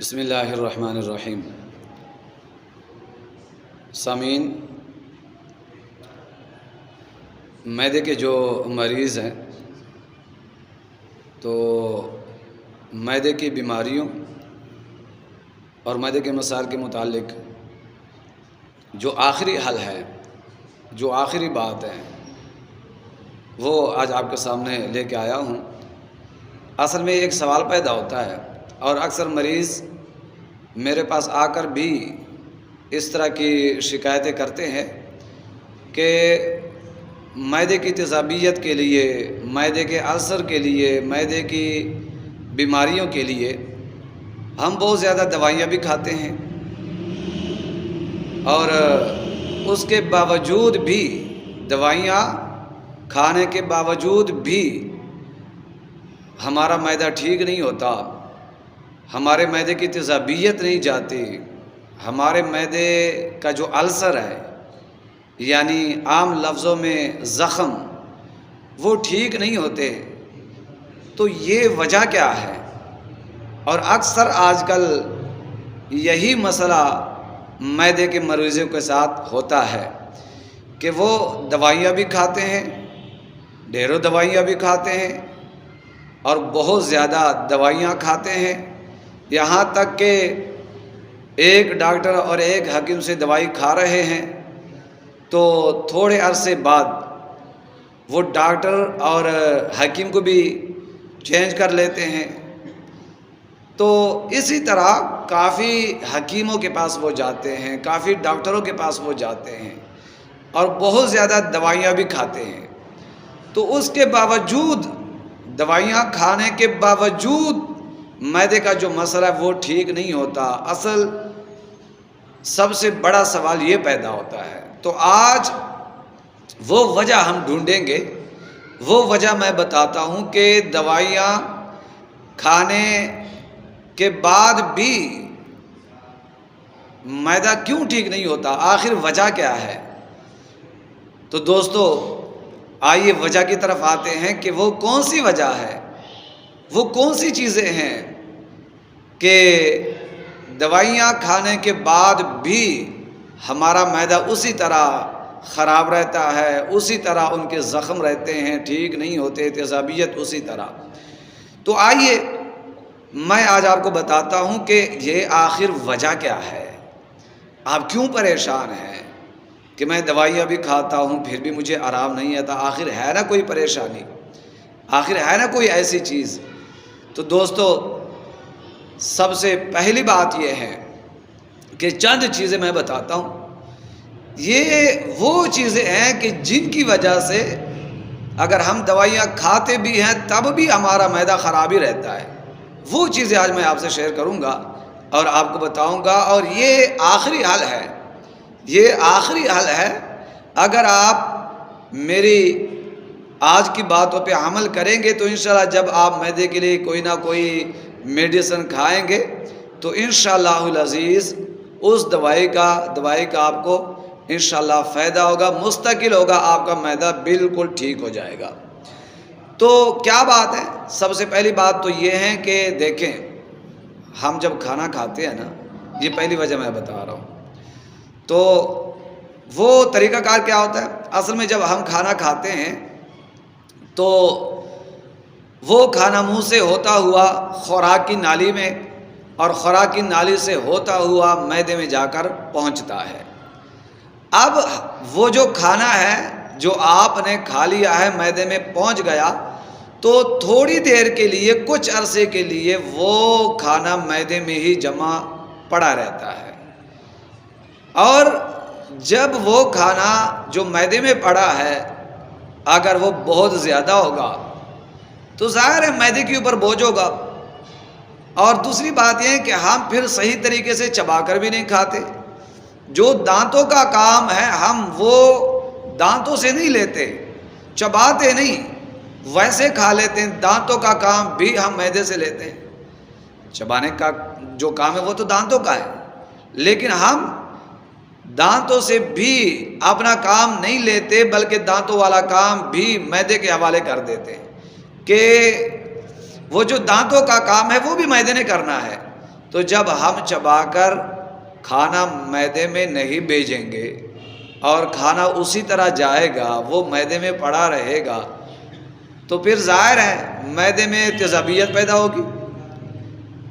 بسم اللہ الرحمن الرحیم۔ سامعین، معدے کے جو مریض ہیں تو معدے کی بیماریوں اور معدے کے مسائل کے متعلق جو آخری حل ہے، جو آخری بات ہے، وہ آج آپ کے سامنے لے کے آیا ہوں۔ اصل میں ایک سوال پیدا ہوتا ہے اور اکثر مریض میرے پاس آ کر بھی اس طرح کی شکایتیں کرتے ہیں کہ معدے کی تیزابیت کے لیے، معدے کے السر کے لیے، معدے کی بیماریوں کے لیے ہم بہت زیادہ دوائیاں بھی کھاتے ہیں اور اس کے باوجود بھی، دوائیاں کھانے کے باوجود بھی ہمارا معدہ ٹھیک نہیں ہوتا، ہمارے معدے کی تیزابیت نہیں جاتی، ہمارے معدے کا جو السر ہے، یعنی عام لفظوں میں زخم، وہ ٹھیک نہیں ہوتے۔ تو یہ وجہ کیا ہے؟ اور اکثر آج کل یہی مسئلہ معدے کے مریضوں کے ساتھ ہوتا ہے کہ وہ دوائیاں بھی کھاتے ہیں، ڈھیروں دوائیاں بھی کھاتے ہیں اور بہت زیادہ دوائیاں کھاتے ہیں، یہاں تک کہ ایک ڈاکٹر اور ایک حکیم سے دوائی کھا رہے ہیں تو تھوڑے عرصے بعد وہ ڈاکٹر اور حکیم کو بھی چینج کر لیتے ہیں۔ تو اسی طرح کافی حکیموں کے پاس وہ جاتے ہیں، کافی ڈاکٹروں کے پاس وہ جاتے ہیں اور بہت زیادہ دوائیاں بھی کھاتے ہیں۔ تو اس کے باوجود، دوائیاں کھانے کے باوجود معدے کا جو مسئلہ ہے وہ ٹھیک نہیں ہوتا۔ اصل سب سے بڑا سوال یہ پیدا ہوتا ہے۔ تو آج وہ وجہ ہم ڈھونڈیں گے، وہ وجہ میں بتاتا ہوں کہ دوائیاں کھانے کے بعد بھی معدہ کیوں ٹھیک نہیں ہوتا، آخر وجہ کیا ہے۔ تو دوستو، آئیے وجہ کی طرف آتے ہیں کہ وہ کون سی وجہ ہے، وہ کون سی چیزیں ہیں کہ دوائیاں کھانے کے بعد بھی ہمارا معدہ اسی طرح خراب رہتا ہے، اسی طرح ان کے زخم رہتے ہیں، ٹھیک نہیں ہوتے، تیزابیت اسی طرح۔ تو آئیے میں آج آپ کو بتاتا ہوں کہ یہ آخر وجہ کیا ہے، آپ کیوں پریشان ہیں کہ میں دوائیاں بھی کھاتا ہوں پھر بھی مجھے آرام نہیں آتا، آخر ہے نا کوئی پریشانی، آخر ہے نا کوئی ایسی چیز۔ تو دوستو، سب سے پہلی بات یہ ہے کہ چند چیزیں میں بتاتا ہوں، یہ وہ چیزیں ہیں کہ جن کی وجہ سے اگر ہم دوائیاں کھاتے بھی ہیں تب بھی ہمارا معدہ خراب ہی رہتا ہے۔ وہ چیزیں آج میں آپ سے شیئر کروں گا اور آپ کو بتاؤں گا، اور یہ آخری حل ہے، یہ آخری حل ہے۔ اگر آپ میری آج کی باتوں پہ عمل کریں گے تو انشاءاللہ جب آپ معدے کے لیے کوئی نہ کوئی میڈیسن کھائیں گے تو انشاءاللہ العزیز اس دوائی کا آپ کو انشاءاللہ فائدہ ہوگا، مستقل ہوگا، آپ کا معدہ بالکل ٹھیک ہو جائے گا۔ تو کیا بات ہے؟ سب سے پہلی بات تو یہ ہے کہ دیکھیں، ہم جب کھانا کھاتے ہیں نا، یہ پہلی وجہ میں بتا رہا ہوں، تو وہ طریقہ کار کیا ہوتا ہے؟ اصل میں جب ہم کھانا کھاتے ہیں تو وہ کھانا منہ سے ہوتا ہوا خوراک کی نالی میں، اور خوراک کی نالی سے ہوتا ہوا معدے میں جا کر پہنچتا ہے۔ اب وہ جو کھانا ہے جو آپ نے کھا لیا ہے، معدے میں پہنچ گیا، تو تھوڑی دیر کے لیے، کچھ عرصے کے لیے وہ کھانا معدے میں ہی جمع پڑا رہتا ہے، اور جب وہ کھانا جو معدے میں پڑا ہے اگر وہ بہت زیادہ ہوگا تو ظاہر ہے معدے کے اوپر بوجھ ہوگا، اور دوسری بات یہ ہے کہ ہم پھر صحیح طریقے سے چبا کر بھی نہیں کھاتے۔ جو دانتوں کا کام ہے ہم وہ دانتوں سے نہیں لیتے، چباتے نہیں، ویسے کھا لیتے ہیں۔ دانتوں کا کام بھی ہم معدے سے لیتے ہیں، چبانے کا جو کام ہے وہ تو دانتوں کا ہے، لیکن ہم دانتوں سے بھی اپنا کام نہیں لیتے بلکہ دانتوں والا کام بھی معدے کے حوالے کر دیتے ہیں کہ وہ جو دانتوں کا کام ہے وہ بھی معدے نے کرنا ہے۔ تو جب ہم چبا کر کھانا معدے میں نہیں بھیجیں گے اور کھانا اسی طرح جائے گا، وہ معدے میں پڑا رہے گا، تو پھر ظاہر ہے معدے میں تیزابیت پیدا ہوگی،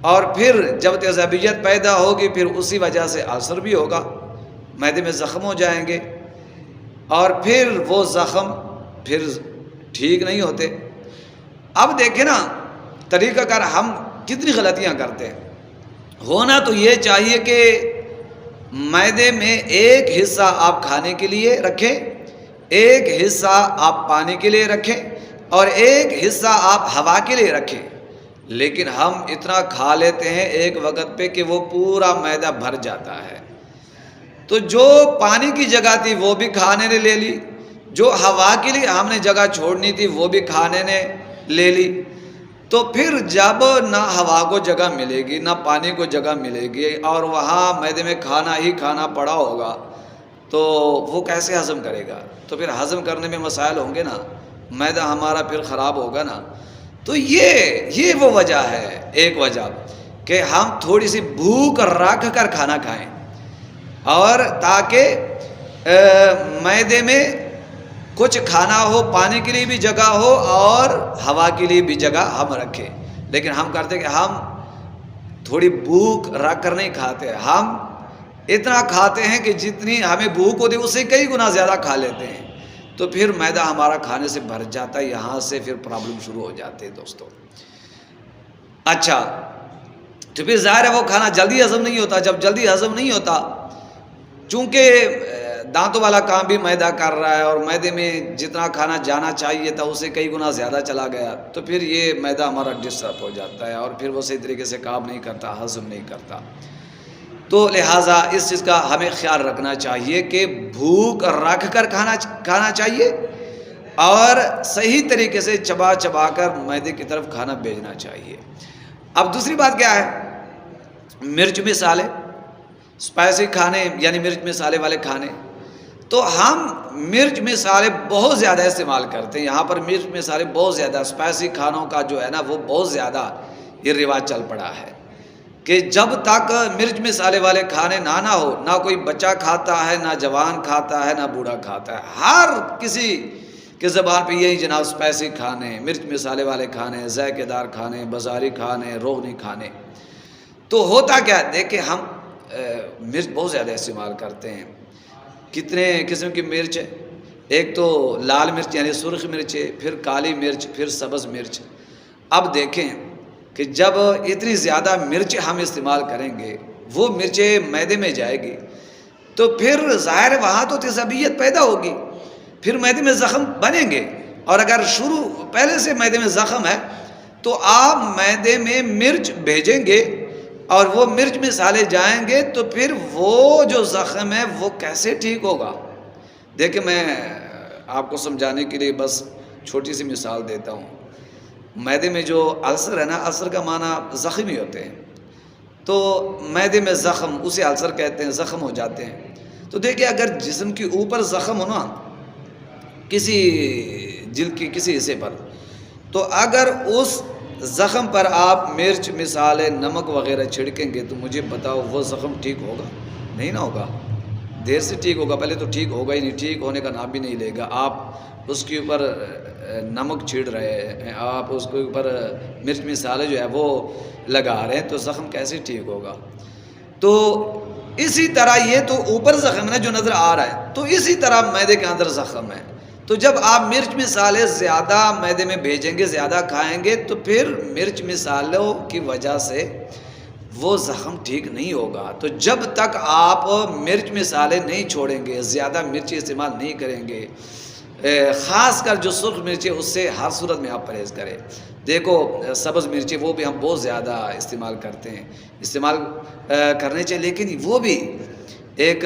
اور پھر جب تیزابیت پیدا ہوگی پھر اسی وجہ سے السر بھی ہوگا، معدے میں زخم ہو جائیں گے، اور پھر وہ زخم پھر ٹھیک نہیں ہوتے۔ اب دیکھیں نا طریقہ کار ہم کتنی غلطیاں کرتے ہیں۔ ہونا تو یہ چاہیے کہ معدے میں ایک حصہ آپ کھانے کے لیے رکھیں، ایک حصہ آپ پانی کے لیے رکھیں، اور ایک حصہ آپ ہوا کے لیے رکھیں، لیکن ہم اتنا کھا لیتے ہیں ایک وقت پہ کہ وہ پورا معدہ بھر جاتا ہے۔ تو جو پانی کی جگہ تھی وہ بھی کھانے نے لے لی، جو ہوا کے لیے ہم نے جگہ چھوڑنی تھی وہ بھی کھانے نے لے لی، تو پھر جب نہ ہوا کو جگہ ملے گی نہ پانی کو جگہ ملے گی اور وہاں معدے میں کھانا ہی کھانا پڑا ہوگا، تو وہ کیسے ہضم کرے گا؟ تو پھر ہضم کرنے میں مسائل ہوں گے نا، معدہ ہمارا پھر خراب ہوگا نا۔ تو یہ وہ وجہ ہے، ایک وجہ کہ ہم تھوڑی سی بھوک رکھ کر کھانا کھائیں، اور تاکہ معدے میں کچھ کھانا ہو، پانی کے لیے بھی جگہ ہو اور ہوا کے لیے بھی جگہ ہم رکھیں۔ لیکن ہم کرتے کہ ہم تھوڑی بھوک رکھ کر نہیں کھاتے، ہم اتنا کھاتے ہیں کہ جتنی ہمیں بھوک ہوتی ہے اس سے کئی گنا زیادہ کھا لیتے ہیں، تو پھر معدہ ہمارا کھانے سے بھر جاتا ہے، یہاں سے پھر پرابلم شروع ہو جاتے ہیں دوستو۔ اچھا، تو پھر ظاہر ہے وہ کھانا جلدی ہضم نہیں ہوتا، جب جلدی ہضم نہیں ہوتا، چونکہ دانتوں والا کام بھی معدہ کر رہا ہے اور معدے میں جتنا کھانا جانا چاہیے تھا اس سے کئی گنا زیادہ چلا گیا، تو پھر یہ معدہ ہمارا ڈسٹرب ہو جاتا ہے اور پھر وہ صحیح طریقے سے کام نہیں کرتا، ہضم نہیں کرتا۔ تو لہٰذا اس چیز کا ہمیں خیال رکھنا چاہیے کہ بھوک رکھ کر کھانا چاہیے اور صحیح طریقے سے چبا چبا کر معدے کی طرف کھانا بھیجنا چاہیے۔ اب دوسری بات کیا ہے؟ مرچ مسالے، اسپائسی کھانے یعنی مرچ مسالے والے کھانے، تو ہم مرچ مسالے بہت زیادہ استعمال کرتے ہیں، یہاں پر مرچ مسالے بہت زیادہ، اسپائسی کھانوں کا جو ہے نا وہ بہت زیادہ یہ رواج چل پڑا ہے کہ جب تک مرچ مسالے والے کھانے نہ ہو، نہ کوئی بچہ کھاتا ہے، نہ جوان کھاتا ہے، نہ بوڑھا کھاتا ہے، ہر کسی کے زبان پہ یہی جناب اسپائسی کھانے، مرچ مسالے والے کھانے، ذائقے دار کھانے، بازاری کھانے، روغنی کھانے۔ تو ہوتا کیا ہے؟ دیکھیں ہم مرچ بہت زیادہ استعمال کرتے ہیں، کتنے قسم کی مرچ ہے، ایک تو لال مرچ یعنی سرخ مرچ ہے، پھر کالی مرچ، پھر سبز مرچ۔ اب دیکھیں کہ جب اتنی زیادہ مرچ ہم استعمال کریں گے، وہ مرچیں معدے میں جائے گی تو پھر ظاہر وہاں تو تیزابیت پیدا ہوگی، پھر معدے میں زخم بنیں گے، اور اگر پہلے سے معدے میں زخم ہے تو آپ معدے میں مرچ بھیجیں گے اور وہ مرچ مسالے جائیں گے تو پھر وہ جو زخم ہے وہ کیسے ٹھیک ہوگا؟ دیکھیں میں آپ کو سمجھانے کے لیے بس چھوٹی سی مثال دیتا ہوں۔ معدے میں جو السر ہے نا، السر کا معنی زخم ہی ہوتے ہیں، تو معدے میں زخم اسے السر کہتے ہیں، زخم ہو جاتے ہیں۔ تو دیکھیں اگر جسم کے اوپر زخم ہو نا، کسی جلد کی کسی حصے پر، تو اگر اس زخم پر آپ مرچ مسالے نمک وغیرہ چھڑکیں گے تو مجھے بتاؤ وہ زخم ٹھیک ہوگا؟ نہیں نہ ہوگا، دیر سے ٹھیک ہوگا، پہلے تو ٹھیک ہوگا ہی نہیں، ٹھیک ہونے کا نام بھی نہیں لے گا۔ آپ اس کے اوپر نمک چھیڑ رہے ہیں، آپ اس کے اوپر مرچ مسالے جو ہے وہ لگا رہے ہیں، تو زخم کیسے ٹھیک ہوگا؟ تو اسی طرح یہ تو اوپر زخم ہے جو نظر آ رہا ہے، تو اسی طرح معدے کے اندر زخم ہے۔ تو جب آپ مرچ مسالے زیادہ معدے میں بھیجیں گے، زیادہ کھائیں گے، تو پھر مرچ مسالوں کی وجہ سے وہ زخم ٹھیک نہیں ہوگا۔ تو جب تک آپ مرچ مسالے نہیں چھوڑیں گے، زیادہ مرچی استعمال نہیں کریں گے، خاص کر جو سرخ مرچی اس سے ہر صورت میں آپ پرہیز کریں۔ دیکھو سبز مرچی وہ بھی ہم بہت زیادہ استعمال کرتے ہیں، استعمال کرنے چاہیے، لیکن وہ بھی ایک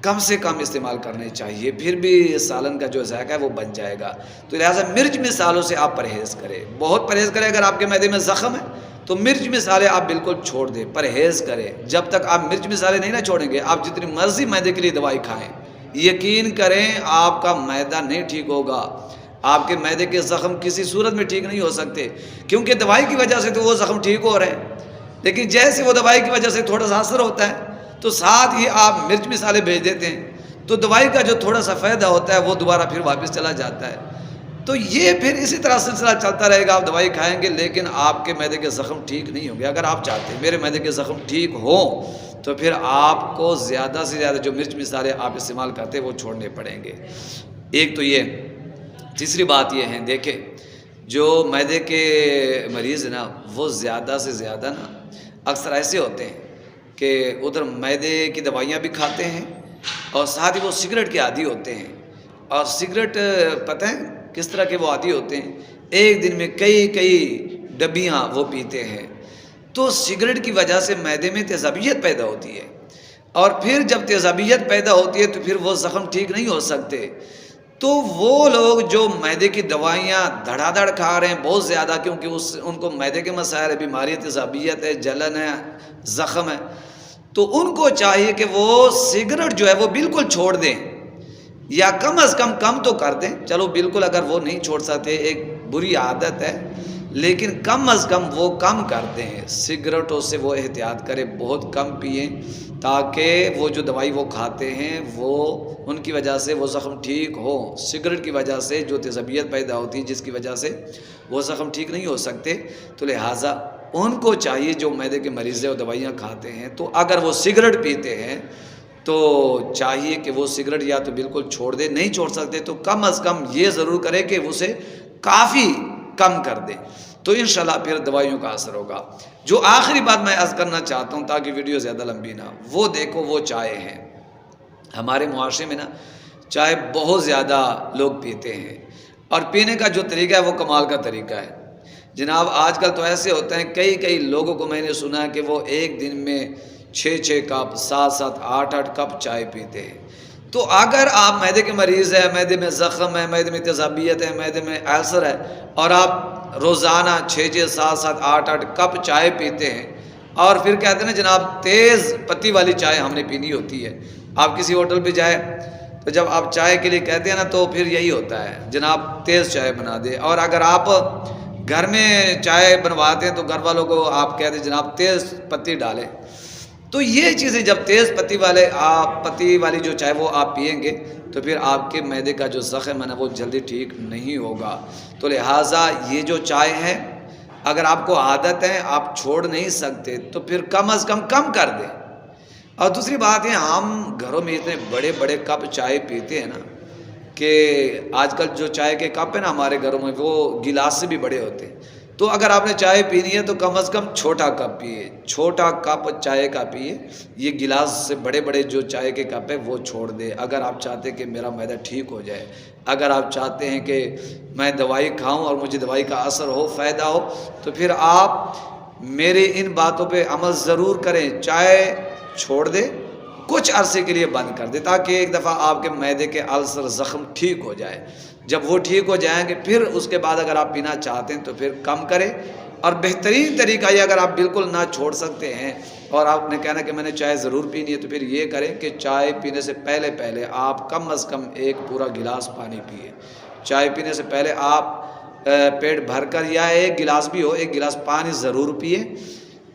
کم سے کم استعمال کرنے چاہیے، پھر بھی سالن کا جو ذائقہ ہے وہ بن جائے گا۔ تو لہٰذا مرچ مسالوں سے آپ پرہیز کریں، بہت پرہیز کریں۔ اگر آپ کے معدے میں زخم ہے تو مرچ مسالے آپ بالکل چھوڑ دیں، پرہیز کریں۔ جب تک آپ مرچ مسالے نہیں نہ چھوڑیں گے، آپ جتنی مرضی معدے کے لیے دوائی کھائیں، یقین کریں آپ کا معدہ نہیں ٹھیک ہوگا، آپ کے معدے کے زخم کسی صورت میں ٹھیک نہیں ہو سکتے، کیونکہ دوائی کی وجہ سے تو وہ زخم ٹھیک ہو رہے ہیں۔ لیکن جیسے وہ دوائی کی وجہ سے تھوڑا سا اثر ہوتا ہے تو ساتھ ہی آپ مرچ مسالے بھیج دیتے ہیں، تو دوائی کا جو تھوڑا سا فائدہ ہوتا ہے وہ دوبارہ پھر واپس چلا جاتا ہے۔ تو یہ پھر اسی طرح سلسلہ چلتا رہے گا، آپ دوائی کھائیں گے لیکن آپ کے معدے کے زخم ٹھیک نہیں ہوں گے۔ اگر آپ چاہتے ہیں میرے معدے کے زخم ٹھیک ہوں تو پھر آپ کو زیادہ سے زیادہ جو مرچ مسالے آپ استعمال کرتے ہیں وہ چھوڑنے پڑیں گے۔ ایک تو یہ، تیسری بات یہ ہے، دیکھیں جو معدے کے مریض ہیں نا وہ زیادہ سے زیادہ نا اکثر ایسے ہوتے ہیں کہ ادھر معدے کی دوائیاں بھی کھاتے ہیں اور ساتھ ہی وہ سگریٹ کے عادی ہوتے ہیں۔ اور سگریٹ پتہ ہے کس طرح کے وہ عادی ہوتے ہیں، ایک دن میں کئی ڈبیاں وہ پیتے ہیں۔ تو سگریٹ کی وجہ سے معدے میں تیزابیت پیدا ہوتی ہے، اور پھر جب تیزابیت پیدا ہوتی ہے تو پھر وہ زخم ٹھیک نہیں ہو سکتے۔ تو وہ لوگ جو معدے کی دوائیاں دھڑا دھڑ کھا رہے ہیں بہت زیادہ، کیونکہ ان کو معدے کے مسائل ہے، بیماری تیزابیت ہے، جلن ہے، زخم ہے، تو ان کو چاہیے کہ وہ سگریٹ جو ہے وہ بالکل چھوڑ دیں، یا کم از کم تو کر دیں۔ چلو بالکل اگر وہ نہیں چھوڑ سکتے، ایک بری عادت ہے، لیکن کم از کم وہ کم کر دیں، سگریٹوں سے وہ احتیاط کریں، بہت کم پئیں، تاکہ وہ جو دوائی وہ کھاتے ہیں وہ ان کی وجہ سے وہ زخم ٹھیک ہو۔ سگریٹ کی وجہ سے جو تیزابیت پیدا ہوتی ہے جس کی وجہ سے وہ زخم ٹھیک نہیں ہو سکتے، تو لہٰذا ان کو چاہیے جو معدے کے مریض ہیں وہ دوائیاں کھاتے ہیں، تو اگر وہ سگریٹ پیتے ہیں تو چاہیے کہ وہ سگریٹ یا تو بالکل چھوڑ دیں، نہیں چھوڑ سکتے تو کم از کم یہ ضرور کرے کہ اسے کافی کم کر دیں، تو انشاءاللہ پھر دوائیوں کا اثر ہوگا۔ جو آخری بات میں عرض کرنا چاہتا ہوں تاکہ ویڈیو زیادہ لمبی نہ، وہ دیکھو وہ چائے ہیں۔ ہمارے معاشرے میں نا چائے بہت زیادہ لوگ پیتے ہیں، اور پینے کا جو طریقہ ہے وہ کمال کا طریقہ ہے جناب۔ آج کل تو ایسے ہوتے ہیں، کئی لوگوں کو میں نے سنا ہے کہ وہ ایک دن میں 6 کپ 7 8 کپ چائے پیتے ہیں۔ تو اگر آپ معدے کے مریض ہیں، معدے میں زخم ہے، معدے میں تیزابیت ہے، معدے میں السر ہے، اور آپ روزانہ 6 7 8 کپ چائے پیتے ہیں، اور پھر کہتے ہیں نا جناب تیز پتی والی چائے ہم نے پینی ہوتی ہے۔ آپ کسی ہوٹل پہ جائیں تو جب آپ چائے کے لیے کہتے ہیں نا تو پھر یہی ہوتا ہے جناب تیز چائے بنا دے، اور اگر آپ گھر میں چائے بنواتے ہیں تو گھر والوں کو آپ کہتے ہیں جناب تیز پتی ڈالیں۔ تو یہ چیزیں جب تیز پتی والی جو چائے وہ آپ پئیں گے تو پھر آپ کے معدے کا جو زخم ہے نا وہ جلدی ٹھیک نہیں ہوگا۔ تو لہٰذا یہ جو چائے ہے اگر آپ کو عادت ہے، آپ چھوڑ نہیں سکتے، تو پھر کم از کم کر دیں۔ اور دوسری بات ہے، ہم گھروں میں اتنے بڑے کپ چائے پیتے ہیں نا کہ آج کل جو چائے کے کپ ہیں نا ہمارے گھروں میں وہ گلاس سے بھی بڑے ہوتے ہیں۔ تو اگر آپ نے چائے پینی ہے تو کم از کم چھوٹا کپ پیئے، چھوٹا کپ چائے کا پیئے۔ یہ گلاس سے بڑے جو چائے کے کپ ہے وہ چھوڑ دے، اگر آپ چاہتے ہیں کہ میرا معدہ ٹھیک ہو جائے، اگر آپ چاہتے ہیں کہ میں دوائی کھاؤں اور مجھے دوائی کا اثر ہو، فائدہ ہو، تو پھر آپ میرے ان باتوں پہ عمل ضرور کریں۔ چائے چھوڑ دے، کچھ عرصے کے لیے بند کر دے، تاکہ ایک دفعہ آپ کے معدے کے السر زخم ٹھیک ہو جائے۔ جب وہ ٹھیک ہو جائیں گے پھر اس کے بعد اگر آپ پینا چاہتے ہیں تو پھر کم کریں۔ اور بہترین طریقہ یہ، اگر آپ بالکل نہ چھوڑ سکتے ہیں اور آپ نے کہنا کہ میں نے چائے ضرور پینی ہے، تو پھر یہ کریں کہ چائے پینے سے پہلے آپ کم از کم ایک پورا گلاس پانی پیئے۔ چائے پینے سے پہلے آپ پیٹ بھر کر یا ایک گلاس بھی ہو، ایک گلاس پانی ضرور پیئے۔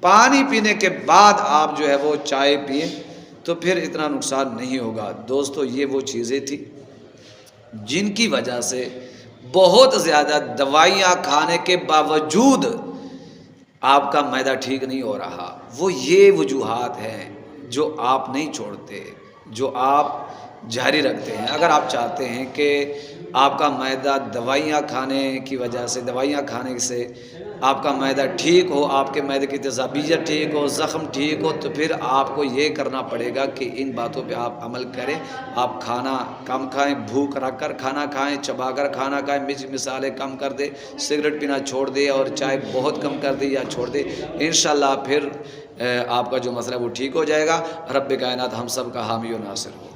پانی پینے کے بعد آپ جو ہے وہ چائے پئیں تو پھر اتنا نقصان نہیں ہوگا۔ دوستو یہ وہ چیزیں تھیں جن کی وجہ سے بہت زیادہ دوائیاں کھانے کے باوجود آپ کا معدہ ٹھیک نہیں ہو رہا، وہ یہ وجوہات ہیں جو آپ نہیں چھوڑتے، جو آپ جاری رکھتے ہیں۔ اگر آپ چاہتے ہیں کہ آپ کا معدہ دوائیاں کھانے کی وجہ سے، دوائیاں کھانے سے آپ کا معدہ ٹھیک ہو، آپ کے معدے کی تیزابیت ٹھیک ہو، زخم ٹھیک ہو، تو پھر آپ کو یہ کرنا پڑے گا کہ ان باتوں پہ آپ عمل کریں۔ آپ کھانا کم کھائیں، بھوک رکھ کر کھانا کھائیں، چبا کر کھانا کھائیں، مرچ مسالے کم کر دیں، سگریٹ پینا چھوڑ دیں اور چائے بہت کم کر دیں یا چھوڑ دیں۔ انشاءاللہ پھر آپ کا جو مسئلہ ہے وہ ٹھیک ہو جائے گا۔ رب کائنات ہم سب کا حامی و ناصر ہو۔